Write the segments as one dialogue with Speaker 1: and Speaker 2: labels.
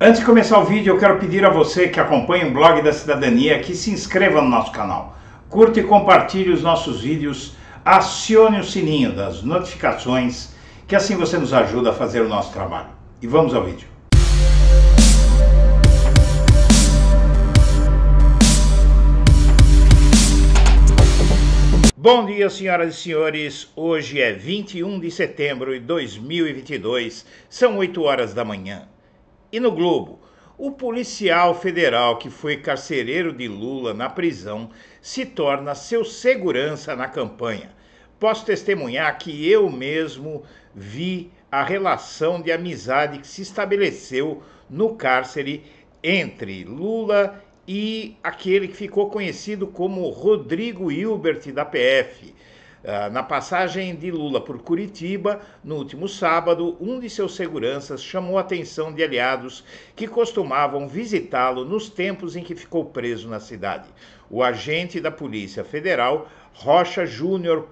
Speaker 1: Antes de começar o vídeo, eu quero pedir a você que acompanha o Blog da Cidadania que se inscreva no nosso canal. Curta e compartilhe os nossos vídeos, acione o sininho das notificações, que assim você nos ajuda a fazer o nosso trabalho. E vamos ao vídeo. Bom dia, senhoras e senhores. Hoje é 21 de setembro de 2022, são 8 horas da manhã. E no Globo, o policial federal que foi carcereiro de Lula na prisão se torna seu segurança na campanha. Posso testemunhar que eu mesmo vi a relação de amizade que se estabeleceu no cárcere entre Lula e aquele que ficou conhecido como Rodrigo Hilbert da PF. Na passagem de Lula por Curitiba, no último sábado, um de seus seguranças chamou a atenção de aliados que costumavam visitá-lo nos tempos em que ficou preso na cidade. O agente da Polícia Federal, Rocha Júnior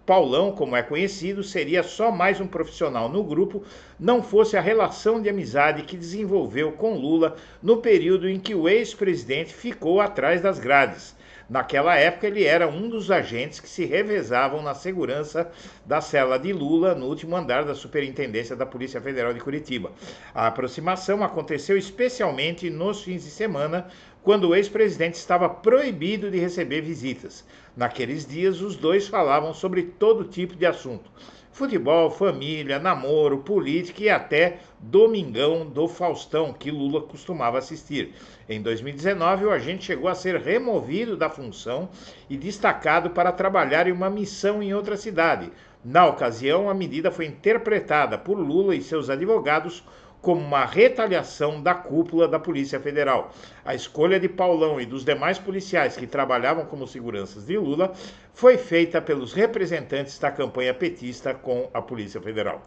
Speaker 1: Paulão, como é conhecido, seria só mais um profissional no grupo, não fosse a relação de amizade que desenvolveu com Lula no período em que o ex-presidente ficou atrás das grades. Naquela época, ele era um dos agentes que se revezavam na segurança da cela de Lula no último andar da Superintendência da Polícia Federal de Curitiba. A aproximação aconteceu especialmente nos fins de semana, quando o ex-presidente estava proibido de receber visitas. Naqueles dias, os dois falavam sobre todo tipo de assunto: futebol, família, namoro, política e até Domingão do Faustão, que Lula costumava assistir. Em 2019, o agente chegou a ser removido da função e destacado para trabalhar em uma missão em outra cidade. Na ocasião, a medida foi interpretada por Lula e seus advogados como uma retaliação da cúpula da Polícia Federal. A escolha de Paulão e dos demais policiais que trabalhavam como seguranças de Lula foi feita pelos representantes da campanha petista com a Polícia Federal.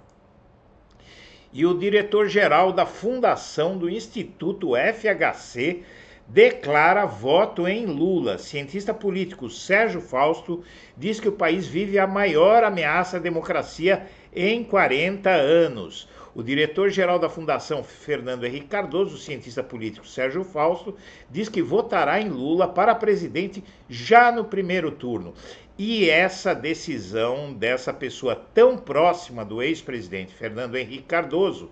Speaker 1: E o diretor-geral da fundação do Instituto FHC declara voto em Lula. Cientista político Sérgio Fausto diz que o país vive a maior ameaça à democracia em 40 anos. O diretor-geral da Fundação, Fernando Henrique Cardoso, o cientista político Sérgio Fausto, diz que votará em Lula para presidente já no primeiro turno. E essa decisão dessa pessoa tão próxima do ex-presidente Fernando Henrique Cardoso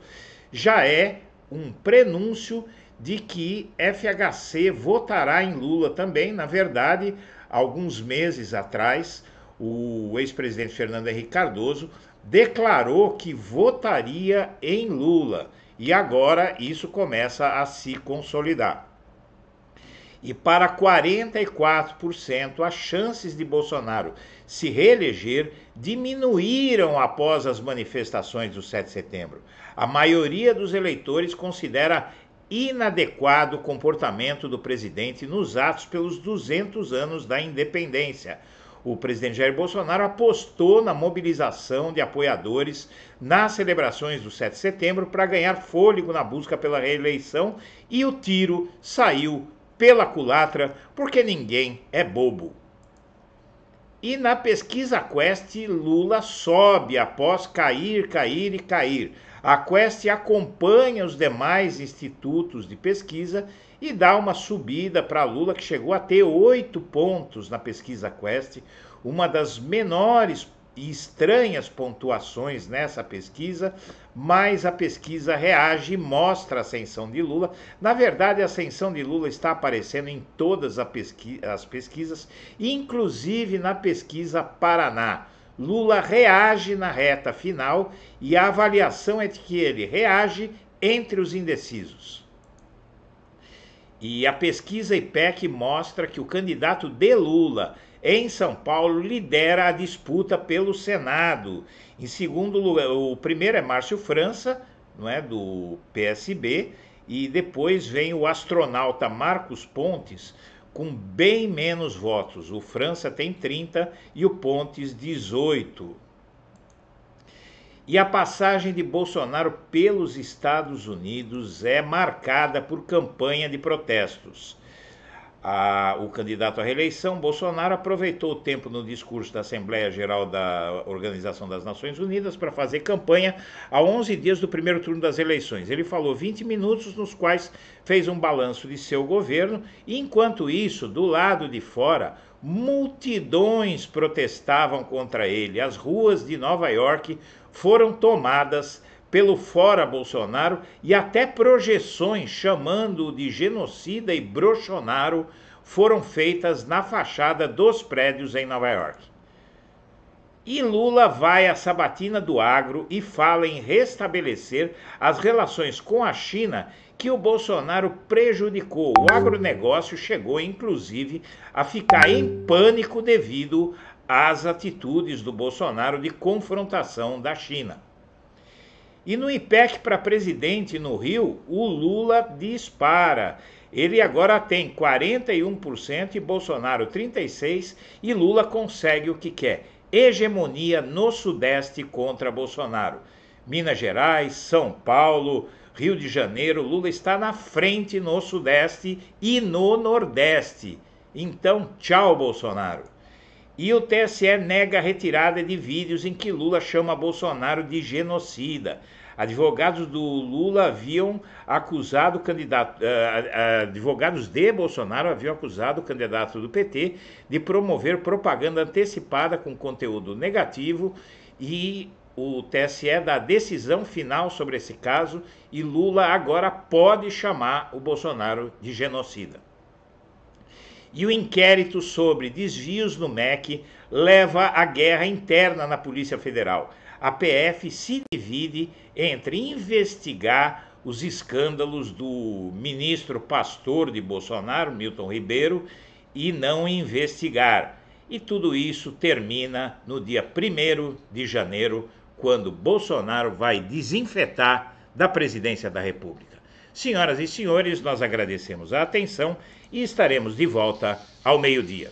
Speaker 1: já é um prenúncio de que FHC votará em Lula também. Na verdade, alguns meses atrás, o ex-presidente Fernando Henrique Cardoso declarou que votaria em Lula e agora isso começa a se consolidar. E para 44%, as chances de Bolsonaro se reeleger diminuíram após as manifestações do 7 de setembro. A maioria dos eleitores considera inadequado o comportamento do presidente nos atos pelos 200 anos da independência. O presidente Jair Bolsonaro apostou na mobilização de apoiadores nas celebrações do 7 de setembro para ganhar fôlego na busca pela reeleição e o tiro saiu pela culatra porque ninguém é bobo. E na pesquisa Quest, Lula sobe após cair. A Quest acompanha os demais institutos de pesquisa e dá uma subida para Lula, que chegou a ter 8 pontos na pesquisa Quest, uma das menores e estranhas pontuações nessa pesquisa, mas a pesquisa reage e mostra a ascensão de Lula. Na verdade, a ascensão de Lula está aparecendo em todas as pesquisas, inclusive na pesquisa Paraná. Lula reage na reta final e a avaliação é de que ele reage entre os indecisos. E a pesquisa IPEC mostra que o candidato de Lula em São Paulo lidera a disputa pelo Senado. Em segundo lugar, o primeiro é Márcio França, não é, do PSB, e depois vem o astronauta Marcos Pontes, com bem menos votos. O França tem 30 e o Pontes 18. E a passagem de Bolsonaro pelos Estados Unidos é marcada por campanha de protestos. O candidato à reeleição, Bolsonaro, aproveitou o tempo no discurso da Assembleia Geral da Organização das Nações Unidas para fazer campanha a 11 dias do primeiro turno das eleições. Ele falou 20 minutos, nos quais fez um balanço de seu governo, e enquanto isso, do lado de fora, multidões protestavam contra ele. As ruas de Nova York foram tomadas pelo Fora Bolsonaro e até projeções chamando-o de genocida e brochonaro foram feitas na fachada dos prédios em Nova York. E Lula vai à sabatina do agro e fala em restabelecer as relações com a China que o Bolsonaro prejudicou. O agronegócio chegou, inclusive, a ficar em pânico devido às atitudes do Bolsonaro de confrontação da China. E no IPEC para presidente no Rio, o Lula dispara. Ele agora tem 41% e Bolsonaro 36%, e Lula consegue o que quer: hegemonia no Sudeste contra Bolsonaro. Minas Gerais, São Paulo, Rio de Janeiro, Lula está na frente no Sudeste e no Nordeste. Então, tchau, Bolsonaro. E o TSE nega a retirada de vídeos em que Lula chama Bolsonaro de genocida. Advogados do Lula haviam acusado o candidato, advogados de Bolsonaro haviam acusado o candidato do PT de promover propaganda antecipada com conteúdo negativo, e o TSE dá decisão final sobre esse caso e Lula agora pode chamar o Bolsonaro de genocida. E o inquérito sobre desvios no MEC leva à guerra interna na Polícia Federal. A PF se divide entre investigar os escândalos do ministro pastor de Bolsonaro, Milton Ribeiro, e não investigar. E tudo isso termina no dia 1º de janeiro, quando Bolsonaro vai desinfetar da presidência da República. Senhoras e senhores, nós agradecemos a atenção e estaremos de volta ao meio-dia.